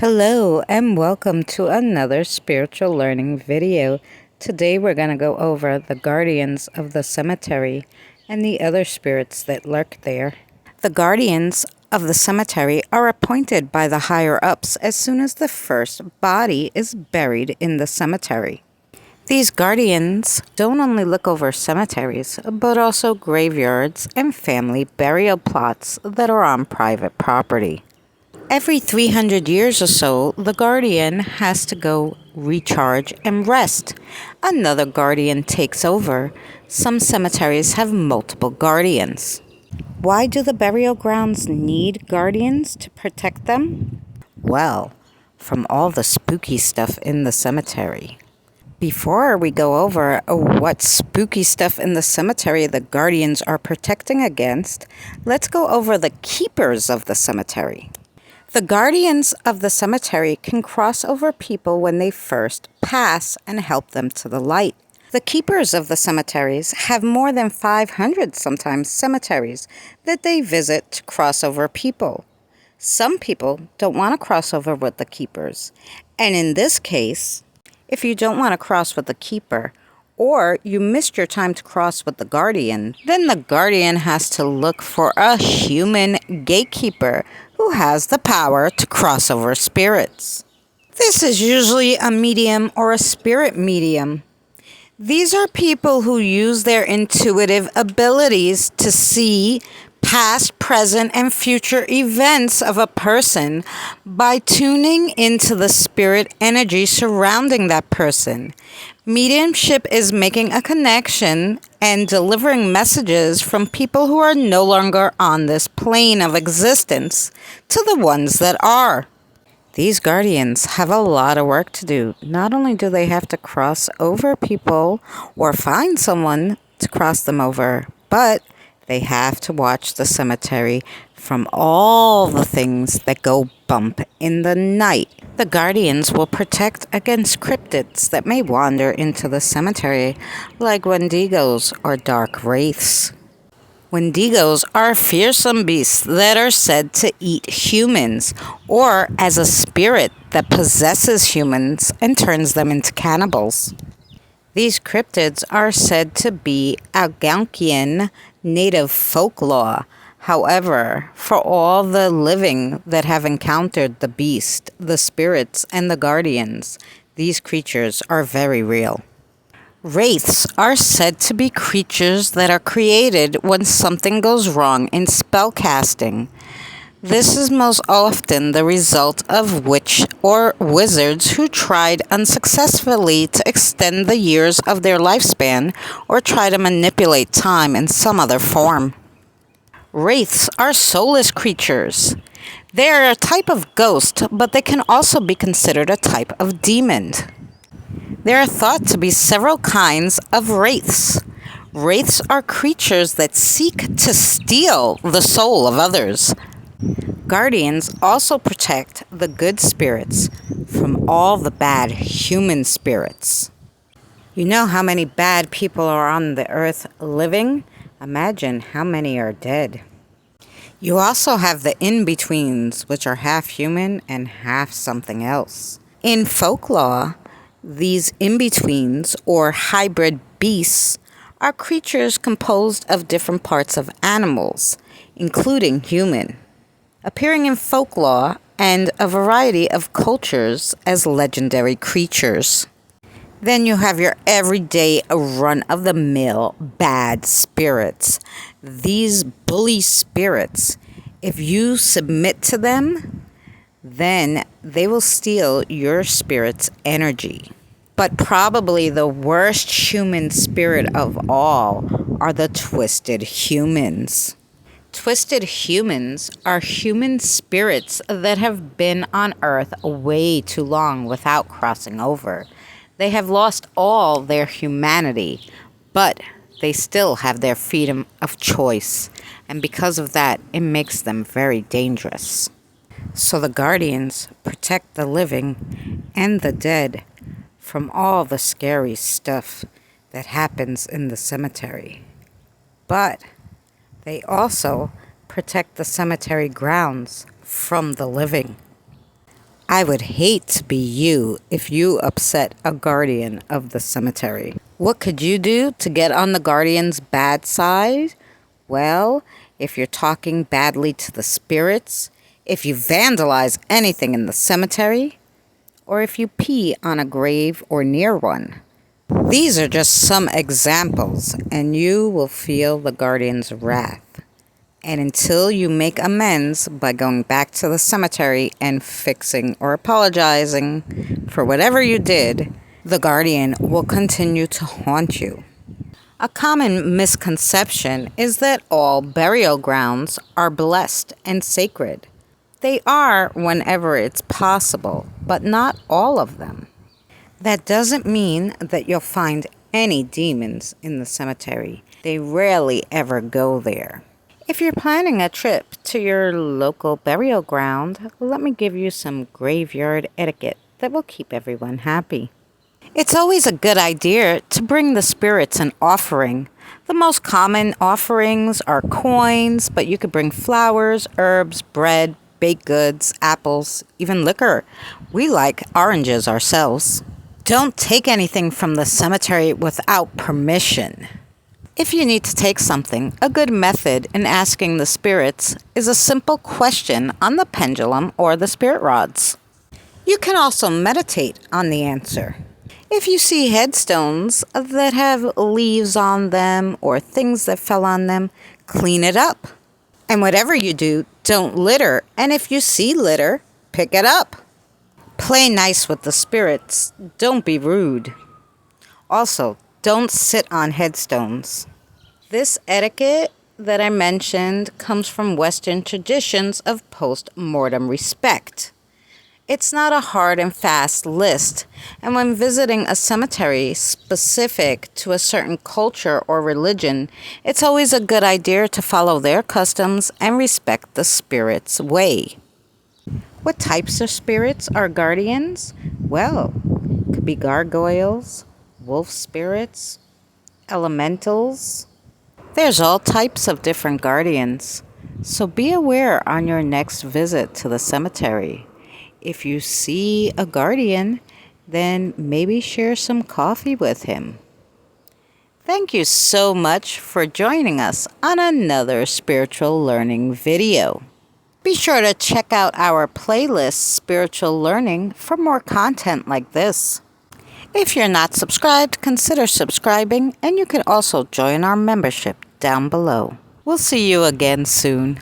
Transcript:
Hello and welcome to another spiritual learning video. Today we're going to go over the guardians of the cemetery and the other spirits that lurk there. The guardians of the cemetery are appointed by the higher-ups as soon as the first body is buried in the cemetery. These guardians don't only look over cemeteries, but also graveyards and family burial plots that are on private property. Every 300 years or so, the guardian has to go recharge and rest. Another guardian takes over. Some cemeteries have multiple guardians. Why do the burial grounds need guardians to protect them? Well, from all the spooky stuff in the cemetery. Before we go over what spooky stuff in the cemetery the guardians are protecting against, let's go over the keepers of the cemetery. The guardians of the cemetery can cross over people when they first pass and help them to the light. The keepers of the cemeteries have more than 500 sometimes cemeteries that they visit to cross over people. Some people don't want to cross over with the keepers. And in this case, if you don't want to cross with the keeper, or you missed your time to cross with the guardian, then the guardian has to look for a human gatekeeper who has the power to cross over spirits. This is usually a medium or a spirit medium. These are people who use their intuitive abilities to see past, present, and future events of a person by tuning into the spirit energy surrounding that person. Mediumship is making a connection and delivering messages from people who are no longer on this plane of existence to the ones that are. These guardians have a lot of work to do. Not only do they have to cross over people or find someone to cross them over, but they have to watch the cemetery from all the things that go bump in the night. The guardians will protect against cryptids that may wander into the cemetery, like wendigos or dark wraiths. Wendigos are fearsome beasts that are said to eat humans, or as a spirit that possesses humans and turns them into cannibals. These cryptids are said to be Algonquian native folklore. However, for all the living that have encountered the beast, the spirits, and the guardians, these creatures are very real. Wraiths are said to be creatures that are created when something goes wrong in spellcasting. This is most often the result of witch or wizards who tried unsuccessfully to extend the years of their lifespan or try to manipulate time in some other form. Wraiths are soulless creatures. They are a type of ghost, but they can also be considered a type of demon. There are thought to be several kinds of wraiths. Wraiths are creatures that seek to steal the soul of others. Guardians also protect the good spirits from all the bad human spirits. You know how many bad people are on the earth living? Imagine how many are dead. You also have the in-betweens, which are half human and half something else. In folklore, these in-betweens, or hybrid beasts, are creatures composed of different parts of animals, including human, appearing in folklore and a variety of cultures as legendary creatures. Then you have your everyday run-of-the-mill bad spirits. These bully spirits, if you submit to them, then they will steal your spirit's energy. But probably the worst human spirit of all are the twisted humans. Twisted humans are human spirits that have been on Earth way too long without crossing over. They have lost all their humanity, but they still have their freedom of choice, and because of that, it makes them very dangerous. So the guardians protect the living and the dead from all the scary stuff that happens in the cemetery. But they also protect the cemetery grounds from the living. I would hate to be you if you upset a guardian of the cemetery. What could you do to get on the guardian's bad side? Well, if you're talking badly to the spirits, if you vandalize anything in the cemetery, or if you pee on a grave or near one. These are just some examples, and you will feel the guardian's wrath. And until you make amends by going back to the cemetery and fixing or apologizing for whatever you did, the guardian will continue to haunt you. A common misconception is that all burial grounds are blessed and sacred. They are whenever it's possible, but not all of them. That doesn't mean that you'll find any demons in the cemetery. They rarely ever go there. If you're planning a trip to your local burial ground, let me give you some graveyard etiquette that will keep everyone happy. It's always a good idea to bring the spirits an offering. The most common offerings are coins, but you could bring flowers, herbs, bread, baked goods, apples, even liquor. We like oranges ourselves. Don't take anything from the cemetery without permission. If you need to take something, a good method in asking the spirits is a simple question on the pendulum or the spirit rods. You can also meditate on the answer. If you see headstones that have leaves on them or things that fell on them, clean it up. And whatever you do, don't litter. And if you see litter, pick it up. Play nice with the spirits. Don't be rude. Also, don't sit on headstones. This etiquette that I mentioned comes from Western traditions of post-mortem respect. It's not a hard and fast list, and when visiting a cemetery specific to a certain culture or religion, it's always a good idea to follow their customs and respect the spirit's way. What types of spirits are guardians? Well, it could be gargoyles, wolf spirits, elementals. There's all types of different guardians, so be aware on your next visit to the cemetery. If you see a guardian, then maybe share some coffee with him. Thank you so much for joining us on another spiritual learning video. Be sure to check out our playlist, Spiritual Learning, for more content like this. If you're not subscribed, consider subscribing, and you can also join our membership down below. We'll see you again soon.